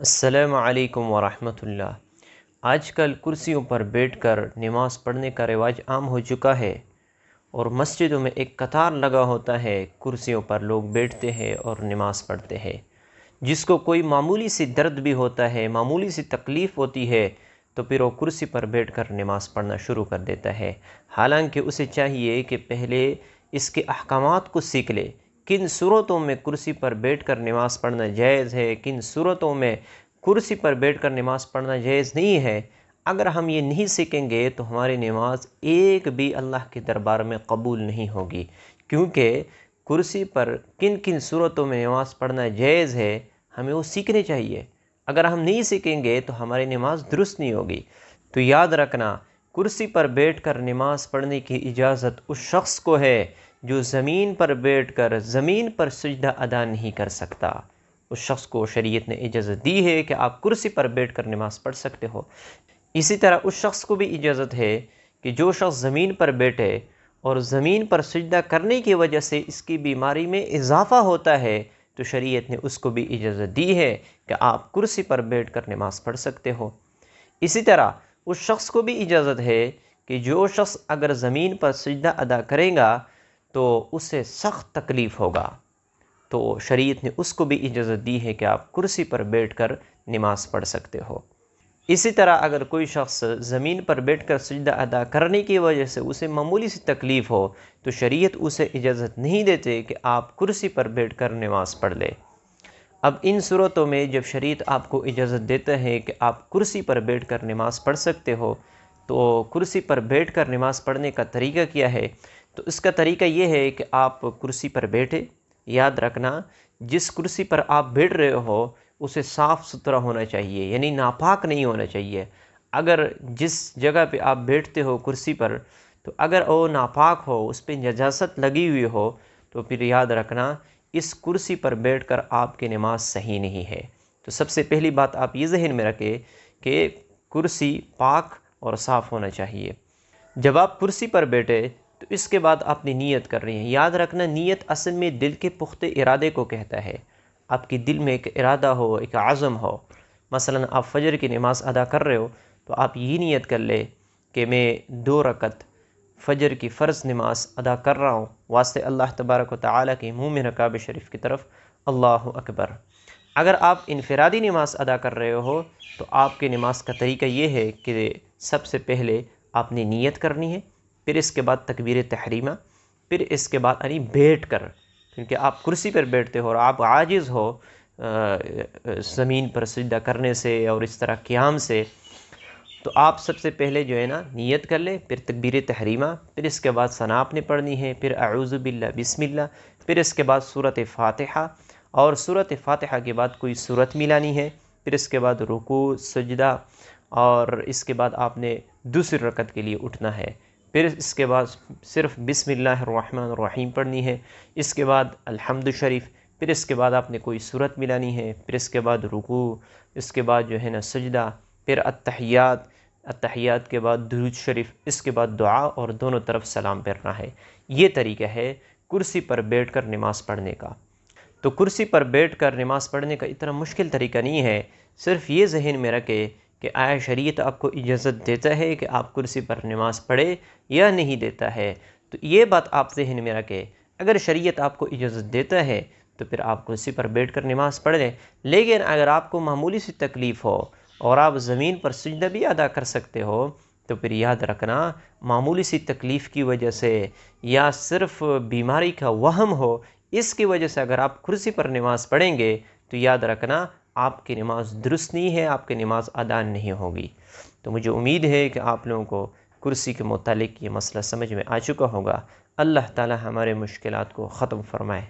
السلام علیکم ورحمۃ اللہ۔ آج کل کرسیوں پر بیٹھ کر نماز پڑھنے کا رواج عام ہو چکا ہے اور مسجدوں میں ایک قطار لگا ہوتا ہے، کرسیوں پر لوگ بیٹھتے ہیں اور نماز پڑھتے ہیں۔ جس کو کوئی معمولی سی درد بھی ہوتا ہے، معمولی سی تکلیف ہوتی ہے، تو پھر وہ کرسی پر بیٹھ کر نماز پڑھنا شروع کر دیتا ہے، حالانکہ اسے چاہیے کہ پہلے اس کے احکامات کو سیکھ لے۔ کن صورتوں میں کرسی پر بیٹھ کر نماز پڑھنا جائز ہے، کن صورتوں میں کرسی پر بیٹھ کر نماز پڑھنا جائز نہیں ہے۔ اگر ہم یہ نہیں سیکھیں گے تو ہماری نماز ایک بھی اللہ کے دربار میں قبول نہیں ہوگی، کیونکہ کرسی پر کن کن صورتوں میں نماز پڑھنا جائز ہے ہمیں وہ سیکھنے چاہیے۔ اگر ہم نہیں سیکھیں گے تو ہماری نماز درست نہیں ہوگی۔ تو یاد رکھنا، کرسی پر بیٹھ کر نماز پڑھنے کی اجازت اس شخص کو ہے جو زمین پر بیٹھ کر زمین پر سجدہ ادا نہیں کر سکتا۔ اس شخص کو شریعت نے اجازت دی ہے کہ آپ کرسی پر بیٹھ کر نماز پڑھ سکتے ہو۔ اسی طرح اس شخص کو بھی اجازت ہے کہ جو شخص زمین پر بیٹھے اور زمین پر سجدہ کرنے کی وجہ سے اس کی بیماری میں اضافہ ہوتا ہے، تو شریعت نے اس کو بھی اجازت دی ہے کہ آپ کرسی پر بیٹھ کر نماز پڑھ سکتے ہو۔ اسی طرح اس شخص کو بھی اجازت ہے کہ جو شخص اگر زمین پر سجدہ ادا کرے گا تو اسے سخت تکلیف ہوگا، تو شریعت نے اس کو بھی اجازت دی ہے کہ آپ کرسی پر بیٹھ کر نماز پڑھ سکتے ہو۔ اسی طرح اگر کوئی شخص زمین پر بیٹھ کر سجدہ ادا کرنے کی وجہ سے اسے معمولی سی تکلیف ہو، تو شریعت اسے اجازت نہیں دیتے کہ آپ کرسی پر بیٹھ کر نماز پڑھ لے۔ اب ان صورتوں میں جب شریعت آپ کو اجازت دیتا ہے کہ آپ کرسی پر بیٹھ کر نماز پڑھ سکتے ہو، تو کرسی پر بیٹھ کر نماز پڑھنے کا طریقہ کیا ہے؟ تو اس کا طریقہ یہ ہے کہ آپ کرسی پر بیٹھے، یاد رکھنا جس کرسی پر آپ بیٹھ رہے ہو اسے صاف ستھرا ہونا چاہیے، یعنی ناپاک نہیں ہونا چاہیے۔ اگر جس جگہ پہ آپ بیٹھتے ہو کرسی پر، تو اگر وہ ناپاک ہو، اس پہ نجاست لگی ہوئی ہو، تو پھر یاد رکھنا اس کرسی پر بیٹھ کر آپ کی نماز صحیح نہیں ہے۔ تو سب سے پہلی بات آپ یہ ذہن میں رکھیں کہ کرسی پاک اور صاف ہونا چاہیے۔ جب آپ کرسی پر بیٹھے تو اس کے بعد آپ نے نیت کر رہی ہیں۔ یاد رکھنا نیت اصل میں دل کے پختہ ارادے کو کہتا ہے۔ آپ کے دل میں ایک ارادہ ہو، ایک عزم ہو۔ مثلا آپ فجر کی نماز ادا کر رہے ہو تو آپ یہ نیت کر لے کہ میں 2 رکعت فجر کی فرض نماز ادا کر رہا ہوں، واسطے اللہ تبارک و تعالیٰ کے منہ میں کعبہ شریف کی طرف، اللہ اکبر۔ اگر آپ انفرادی نماز ادا کر رہے ہو تو آپ کی نماز کا طریقہ یہ ہے کہ سب سے پہلے آپ نے نیت کرنی ہے، پھر اس کے بعد تکبیر تحریمہ، پھر اس کے بعد یعنی بیٹھ کر، کیونکہ آپ کرسی پر بیٹھتے ہو اور آپ عاجز ہو زمین پر سجدہ کرنے سے اور اس طرح قیام سے، تو آپ سب سے پہلے جو ہے نا نیت کر لیں، پھر تکبیر تحریمہ، پھر اس کے بعد ثنا آپ نے پڑھنی ہے، پھر اعوذ باللہ بسم اللہ، پھر اس کے بعد سورۃ فاتحہ، اور سورۃ فاتحہ کے بعد کوئی سورت ملانی ہے، پھر اس کے بعد رکوع سجدہ، اور اس کے بعد آپ نے دوسری رکعت کے لیے اٹھنا ہے، پھر اس کے بعد صرف بسم اللہ الرحمن الرحیم پڑھنی ہے، اس کے بعد الحمد شریف، پھر اس کے بعد آپ نے کوئی سورت ملانی ہے، پھر اس کے بعد رکوع، اس کے بعد جو ہے نا سجدہ، پھر التحیات کے بعد درود شریف، اس کے بعد دعا اور دونوں طرف سلام پھیرنا ہے۔ یہ طریقہ ہے کرسی پر بیٹھ کر نماز پڑھنے کا۔ تو کرسی پر بیٹھ کر نماز پڑھنے کا اتنا مشکل طریقہ نہیں ہے، صرف یہ ذہن میں رکھے کہ آیا شریعت آپ کو اجازت دیتا ہے کہ آپ کرسی پر نماز پڑھے یا نہیں دیتا ہے؟ تو یہ بات آپ ذہن میں رکھیں۔ اگر شریعت آپ کو اجازت دیتا ہے تو پھر آپ کرسی پر بیٹھ کر نماز پڑھ لیں، لیکن اگر آپ کو معمولی سی تکلیف ہو اور آپ زمین پر سجدہ بھی ادا کر سکتے ہو، تو پھر یاد رکھنا معمولی سی تکلیف کی وجہ سے یا صرف بیماری کا وہم ہو، اس کی وجہ سے اگر آپ کرسی پر نماز پڑھیں گے تو یاد رکھنا آپ کی نماز درست نہیں ہے، آپ کی نماز ادا نہیں ہوگی۔ تو مجھے امید ہے کہ آپ لوگوں کو کرسی کے متعلق یہ مسئلہ سمجھ میں آ چکا ہوگا۔ اللہ تعالی ہمارے مشکلات کو ختم فرمائے۔